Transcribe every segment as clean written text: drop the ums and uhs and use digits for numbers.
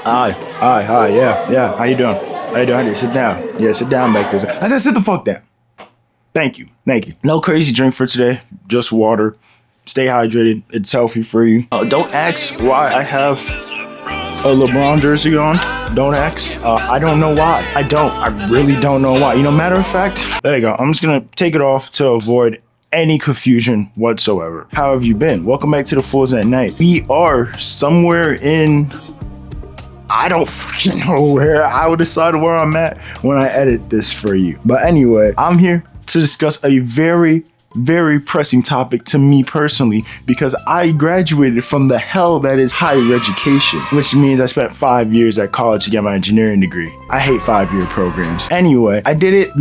Hi, yeah. How you doing? Sit down. Yeah, sit down back there. I said, sit the fuck down. Thank you. No crazy drink for today, just water. Stay hydrated. It's healthy for you. Don't ask why I have a LeBron jersey on. Don't ask. I don't know why. I really don't know why. Matter of fact, there you go. I'm just gonna take it off to avoid any confusion whatsoever. How have you been? Welcome back to the Fools at Night. We are somewhere in, I don't freaking know where. I will decide where I'm at when I edit this for you. But anyway, I'm here to discuss a very, very pressing topic to me personally, because I graduated from the hell that is higher education, which means I spent 5 years at college to get my engineering degree. I hate 5-year programs. Anyway, I did it,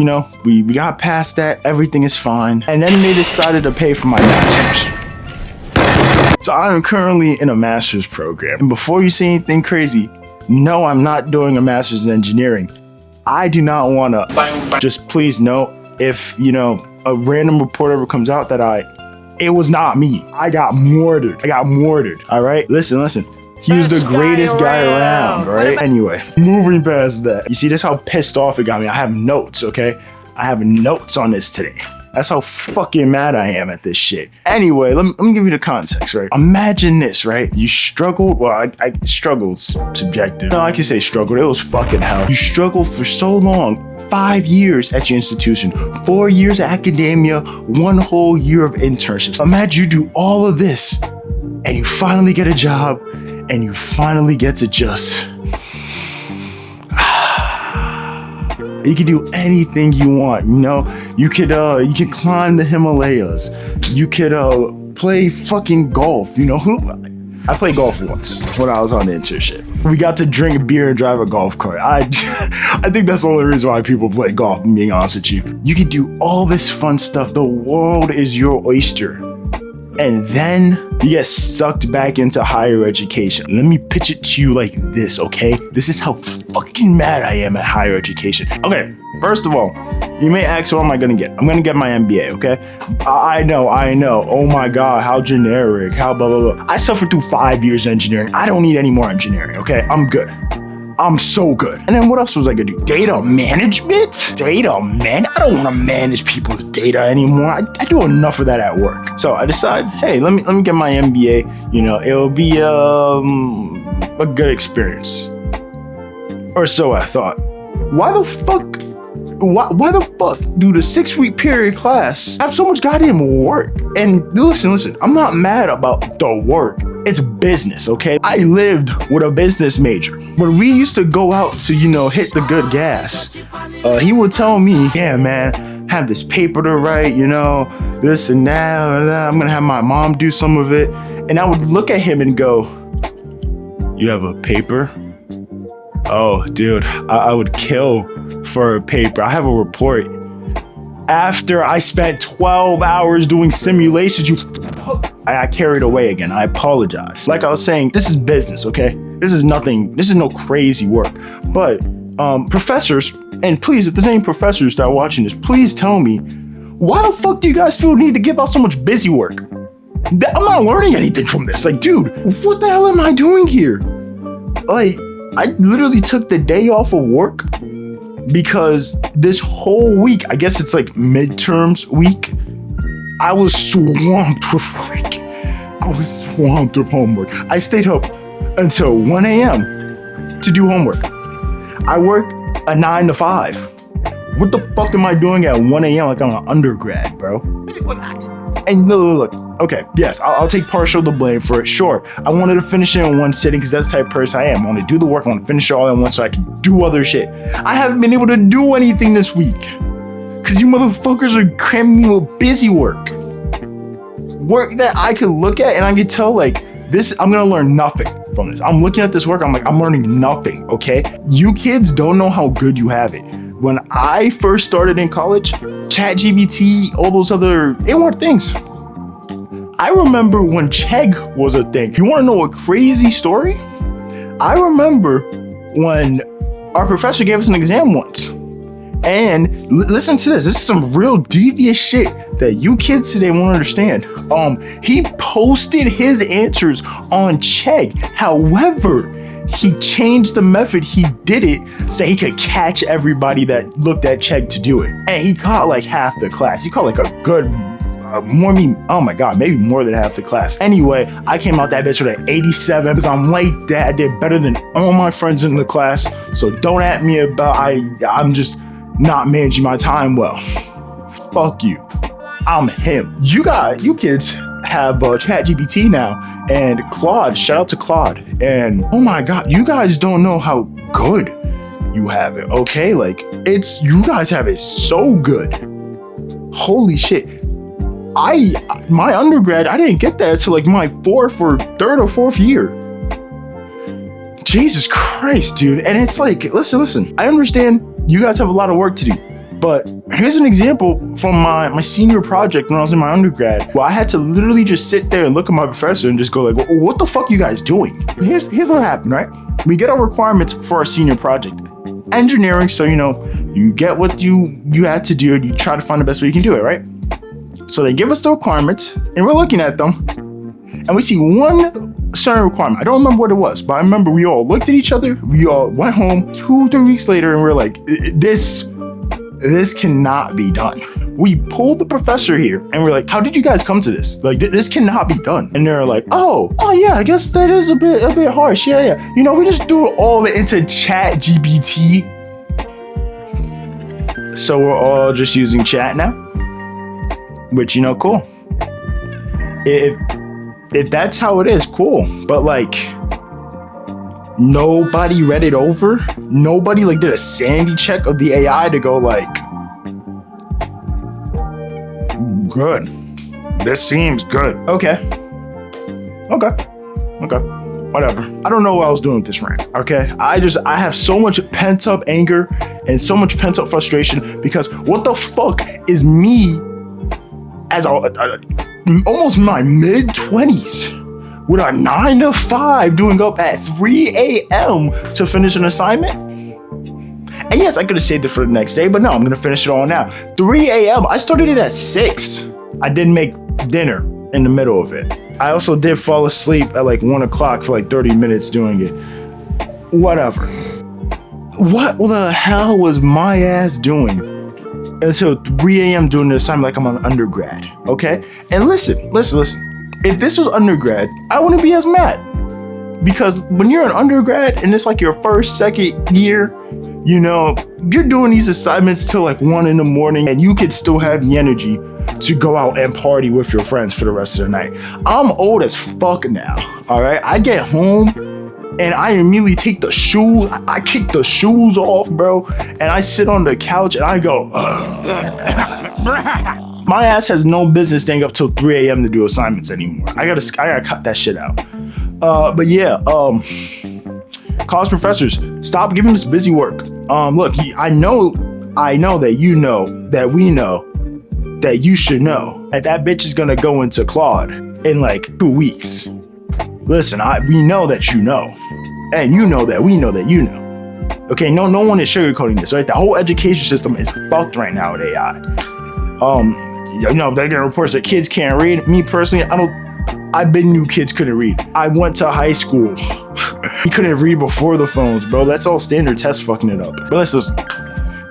we got past that, everything is fine. And then they decided to pay for my master's. So I am currently in a master's program. And before you say anything crazy, no, I'm not doing a master's in engineering. I do not want to, just please note, if, a random report ever comes out that it was not me. I got mortared. All right. Listen. He was the greatest guy around. All right. Anyway, moving past that. You see, this how pissed off it got me. I have notes. Okay. I have notes on this today. That's how fucking mad I am at this shit. Anyway, let me give you the context, right? Imagine this, right? You struggled. Well, I struggled, subjective. No, I can say struggled. It was fucking hell. You struggled for so long. 5 years at your institution, 4 years of academia, 1 whole year of internships. Imagine you do all of this and you finally get a job and you finally get to just, you can do anything you want, you could climb the Himalayas, you could play fucking golf, I played golf once when I was on the internship. We got to drink beer and drive a golf cart. I think that's the only reason why people play golf, being honest with you. You can do all this fun stuff. The world is your oyster. And then you get sucked back into higher education. Let me pitch it to you like this, okay? This is how fucking mad I am at higher education. Okay, first of all, you may ask, what am I gonna get? I'm gonna get my MBA, okay? I know. Oh my God, how generic, how blah, blah, blah. I suffered through 5 years of engineering. I don't need any more engineering, okay? I'm good. I'm so good. And then what else was I gonna do? Data management? I don't wanna manage people's data anymore. I do enough of that at work. So I decide, hey, let me get my MBA. It'll be a good experience. Or so I thought. Why the fuck do the 6-week period class have so much goddamn work? And listen, I'm not mad about the work. It's business, okay? I lived with a business major. When we used to go out to, hit the good gas, he would tell me, yeah, man, have this paper to write, this and that. I'm gonna have my mom do some of it. And I would look at him and go, you have a paper? Oh, dude, I would kill for a paper. I have a report. After I spent 12 hours doing simulations, I carried away again. I apologize. Like I was saying, this is business, okay? This is no crazy work. But professors, and please, if there's any professors that are watching this, please tell me, why the fuck do you guys feel the need to give out so much busy work? I'm not learning anything from this. Like, dude, what the hell am I doing here? Like, I literally took the day off of work because this whole week, I guess it's like midterms week, I was swamped with work. I was swamped with homework. I stayed up until 1 a.m. to do homework. I work a 9 to 5. What the fuck am I doing at 1 a.m. like I'm an undergrad, bro? And look. Okay, yes, I'll take partial the blame for it. Sure, I wanted to finish it in one sitting because that's the type of person I am. I want to do the work, I want to finish it all at once so I can do other shit. I haven't been able to do anything this week because you motherfuckers are cramming me with busy work. Work that I could look at and I could tell, like, this, I'm gonna learn nothing from this. I'm looking at this work, I'm like, I'm learning nothing, okay? You kids don't know how good you have it. When I first started in college, ChatGPT, all those other, they weren't things. I remember when Chegg was a thing. You wanna know a crazy story? I remember when our professor gave us an exam once. And listen to this. This is some real devious shit that you kids today won't understand. He posted his answers on Chegg. However, he changed the method he did it so he could catch everybody that looked at check to do it. And he caught like half the class. He caught like a good oh my god, maybe more than half the class. Anyway, I came out that bitch with an 87 because I'm like that. I did better than all my friends in the class. So don't at me about I'm just not managing my time well. Fuck you. I'm him. You kids have ChatGPT now and Claude. Shout out to Claude. And oh my god, you guys don't know how good you have it. Okay, like you guys have it so good. Holy shit. My undergrad, I didn't get that until like my third or fourth year. Jesus Christ, dude. And it's like, listen, I understand you guys have a lot of work to do, but here's an example from my senior project when I was in my undergrad, where I had to literally just sit there and look at my professor and just go like, what the fuck you guys doing? Here's what happened, right? We get our requirements for our senior project. Engineering, so you get what you had to do and you try to find the best way you can do it, right? So they give us the requirements and we're looking at them and we see one certain requirement. I don't remember what it was, but I remember we all looked at each other. We all went home 2-3 weeks later and we're like, this cannot be done. We pulled the professor here and we're like, how did you guys come to this? Like, this cannot be done. And they're like, oh yeah, I guess that is a bit harsh. Yeah. We just threw all of it into ChatGPT. So we're all just using chat now. Which, cool. If that's how it is, cool. But like, nobody read it over. Nobody like did a sanity check of the AI to go like, good. This seems good. Okay. Whatever. I don't know what I was doing with this rant. Okay. I have so much pent up anger and so much pent up frustration because what the fuck is me as almost my mid-20s with a 9 to 5 doing up at 3 a.m. to finish an assignment? And yes, I could have saved it for the next day, but no, I'm gonna finish it all now. 3 a.m. I started it at 6. I didn't make dinner in the middle of it. I also did fall asleep at like 1 o'clock for like 30 minutes doing it. Whatever. What the hell was my ass doing until 3 a.m. doing the assignment like I'm an undergrad, okay? And listen. If this was undergrad, I wouldn't be as mad. Because when you're an undergrad and it's like your first, second year, you're doing these assignments till like 1 in the morning and you could still have the energy to go out and party with your friends for the rest of the night. I'm old as fuck now, all right? I get home and I immediately take the shoes, I kick the shoes off, bro, and I sit on the couch and I go, my ass has no business staying up till 3 a.m. to do assignments anymore. I gotta cut that shit out. But yeah, college professors, stop giving us busy work. Look, I know that we know that you should know that bitch is gonna go into Claude in like 2 weeks. Listen, we know that you know, and you know that we know that you know. Okay, no one is sugarcoating this, right? The whole education system is fucked right now with AI. They get reports that kids can't read. Me personally, I've been knew kids couldn't read. I went to high school. You couldn't read before the phones, bro. That's all standard test fucking it up. But let's listen.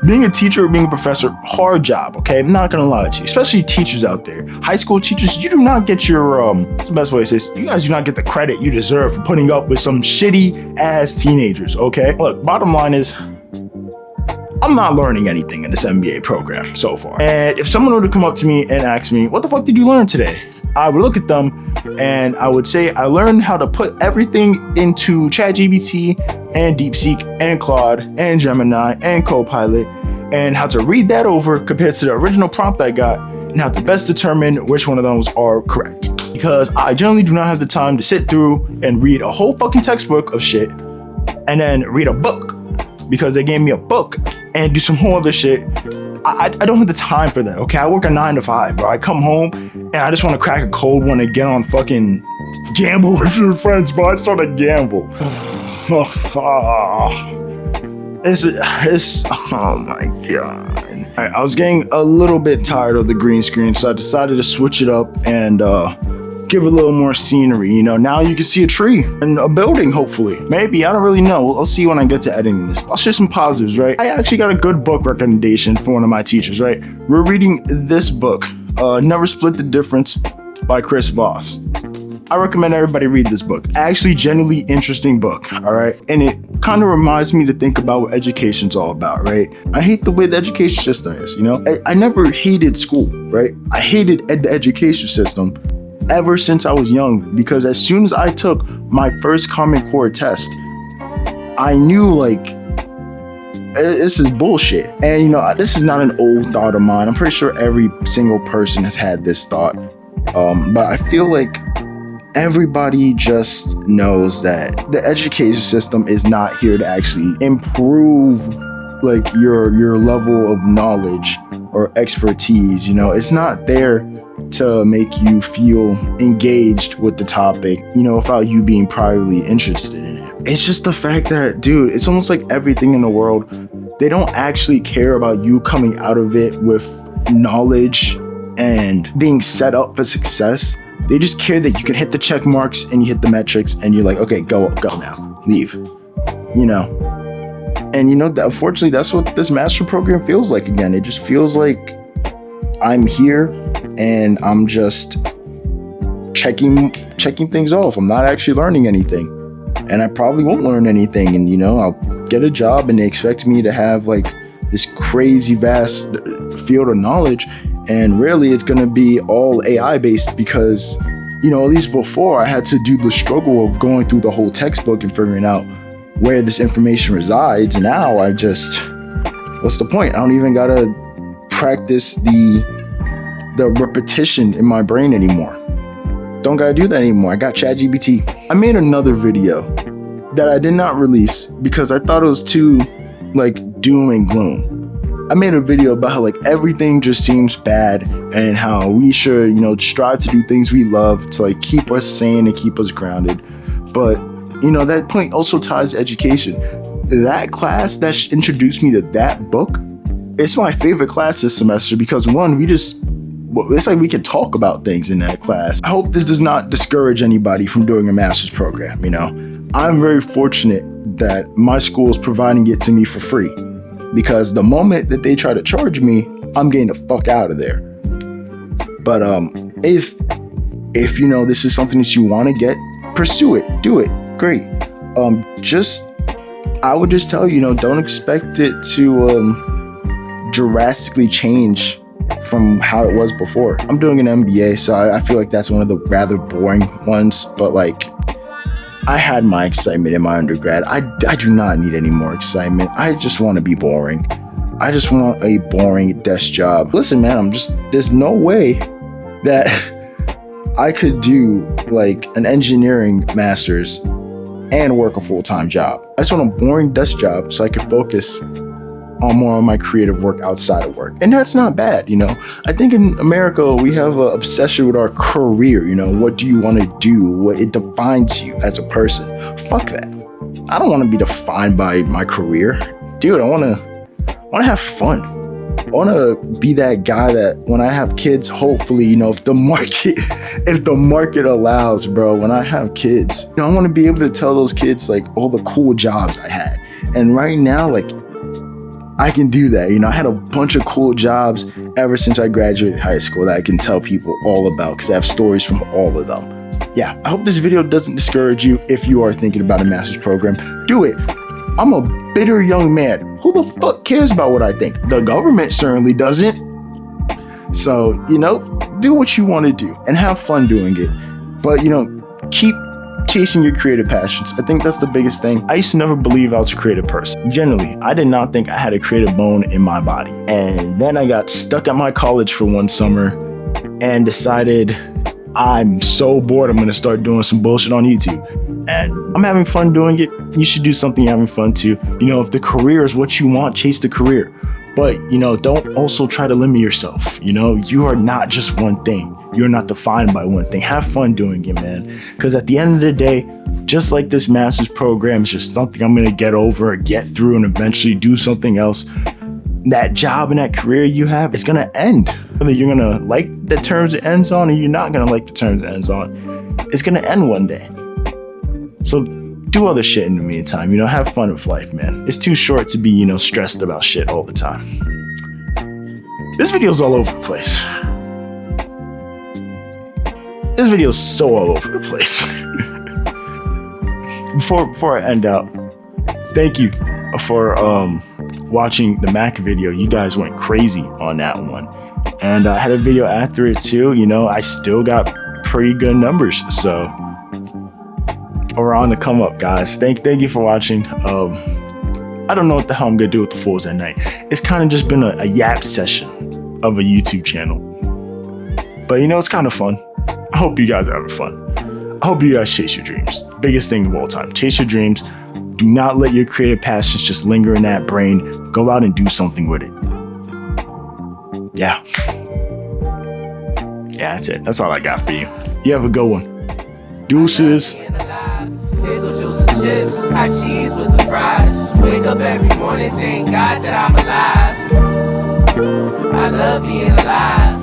Being a teacher or being a professor, hard job, okay? I'm not gonna lie to you, especially teachers out there. High school teachers, you do not get your, what's the best way to say this? You guys do not get the credit you deserve for putting up with some shitty ass teenagers, okay? Look, bottom line is, I'm not learning anything in this MBA program so far. And if someone were to come up to me and ask me, what the fuck did you learn today? I would look at them and I would say, I learned how to put everything into ChatGPT and DeepSeek and Claude and Gemini and Copilot and how to read that over compared to the original prompt I got and how to best determine which one of those are correct. Because I generally do not have the time to sit through and read a whole fucking textbook of shit and then read a book because they gave me a book and do some whole other shit. I don't have the time for that, okay? I work a 9 to 5, bro. I come home and I just want to crack a cold one and get on fucking gamble with your friends, bro. I just want to gamble. It's oh my god. All right, I was getting a little bit tired of the green screen, so I decided to switch it up and give it a little more scenery. You know, now you can see a tree and a building, hopefully. Maybe, I don't really know. I'll see when I get to editing this. I'll share some positives, right? I actually got a good book recommendation from one of my teachers, right? We're reading this book, Never Split the Difference by Chris Voss. I recommend everybody read this book. Actually, genuinely interesting book, all right? And it kind of reminds me to think about what education's all about, right? I hate the way the education system is, you know? I never hated school, right? I hated the education system ever since I was young, because as soon as I took my first Common Core test, I knew, like, this is bullshit. And, you know, this is not an old thought of mine. I'm pretty sure every single person has had this thought. But I feel like everybody just knows that the education system is not here to actually improve like your level of knowledge or expertise. You know, it's not there to make you feel engaged with the topic, you know, without you being privately interested in it. It's just the fact that, dude, it's almost like everything in the world, they don't actually care about you coming out of it with knowledge and being set up for success. They just care that you can hit the check marks and you hit the metrics and you're like, okay, go now, leave, you know. And you know, unfortunately, that's what this master program feels like again. It just feels like I'm here and I'm just checking things off. I'm not actually learning anything, and I probably won't learn anything. And you know, I'll get a job and they expect me to have like this crazy vast field of knowledge. And really, it's going to be all AI based because, you know, at least before I had to do the struggle of going through the whole textbook and figuring out where this information resides. Now I just, what's the point? I don't even got to practice the repetition in my brain anymore. Don't got to do that anymore. I got ChatGPT. I made another video that I did not release because I thought it was too like doom and gloom. I made a video about how like everything just seems bad and how we should, you know, strive to do things we love to like keep us sane and keep us grounded. But, you know, that point also ties to education. That class that introduced me to that book, it's my favorite class this semester because one, it's like we can talk about things in that class. I hope this does not discourage anybody from doing a master's program, you know. I'm very fortunate that my school is providing it to me for free. Because the moment that they try to charge me, I'm getting the fuck out of there. But if you know this is something that you want to get, pursue it, do it, great. I would just tell you, you know, don't expect it to drastically change from how it was before. I'm doing an MBA, so I feel like that's one of the rather boring ones. But like, I had my excitement in my undergrad. I do not need any more excitement. I just want to be boring. I just want a boring desk job. Listen, man, there's no way that I could do like an engineering master's and work a full-time job. I just want a boring desk job so I can focus on more of my creative work outside of work. And that's not bad, you know. I think in America, we have an obsession with our career, you know. What do you want to do? What it defines you as a person. Fuck that. I don't want to be defined by my career. Dude, I want to have fun. I want to be that guy that when I have kids, hopefully, you know, if the market allows, bro, when I have kids, you know, I want to be able to tell those kids like all the cool jobs I had. And right now, like, I can do that. You know, I had a bunch of cool jobs ever since I graduated high school that I can tell people all about because I have stories from all of them. Yeah, I hope this video doesn't discourage you if you are thinking about a master's program. Do it. I'm a bitter young man. Who the fuck cares about what I think? The government certainly doesn't. So, you know, do what you want to do and have fun doing it. But, you know, keep chasing your creative passions. I think that's the biggest thing. I used to never believe I was a creative person. Generally, I did not think I had a creative bone in my body. And then I got stuck at my college for one summer and decided I'm so bored I'm going to start doing some bullshit on YouTube. And I'm having fun doing it. You should do something you're having fun too. You know, if the career is what you want, chase the career. But, you know, don't also try to limit yourself. You know, you are not just one thing. You're not defined by one thing. Have fun doing it, man. Because at the end of the day, just like this master's program is just something I'm going to get over, get through, and eventually do something else. that job and that career you have is gonna end. Whether you're gonna like the terms it ends on or you're not gonna like the terms it ends on, it's gonna end one day. So do other shit in the meantime, have fun with life, man. It's too short to be, stressed about shit all the time. This video's all over the place. This video's so all over the place. Before I end out, thank you for watching the Mac video. You guys went crazy on that one. And I had a video after it too. I still got pretty good numbers. So we're on the come up, guys. Thank you for watching. I don't know what the hell I'm gonna do with the Fools at Night. It's kind of just been a yap session of a YouTube channel. But it's kind of fun. I hope you guys are having fun. I hope you guys chase your dreams. Biggest thing of all time. Chase your dreams. Do not let your creative passions just linger in that brain. Go out and do something with it. Yeah. Yeah, that's it. That's all I got for you. You have a good one. Deuces. Pickle juice and chips, hot cheese with the fries. Wake up every morning, thank God that I'm alive. I love being alive.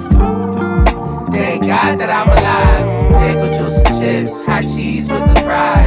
Thank God that I'm alive. Pickle juice and chips, hot cheese with the fries.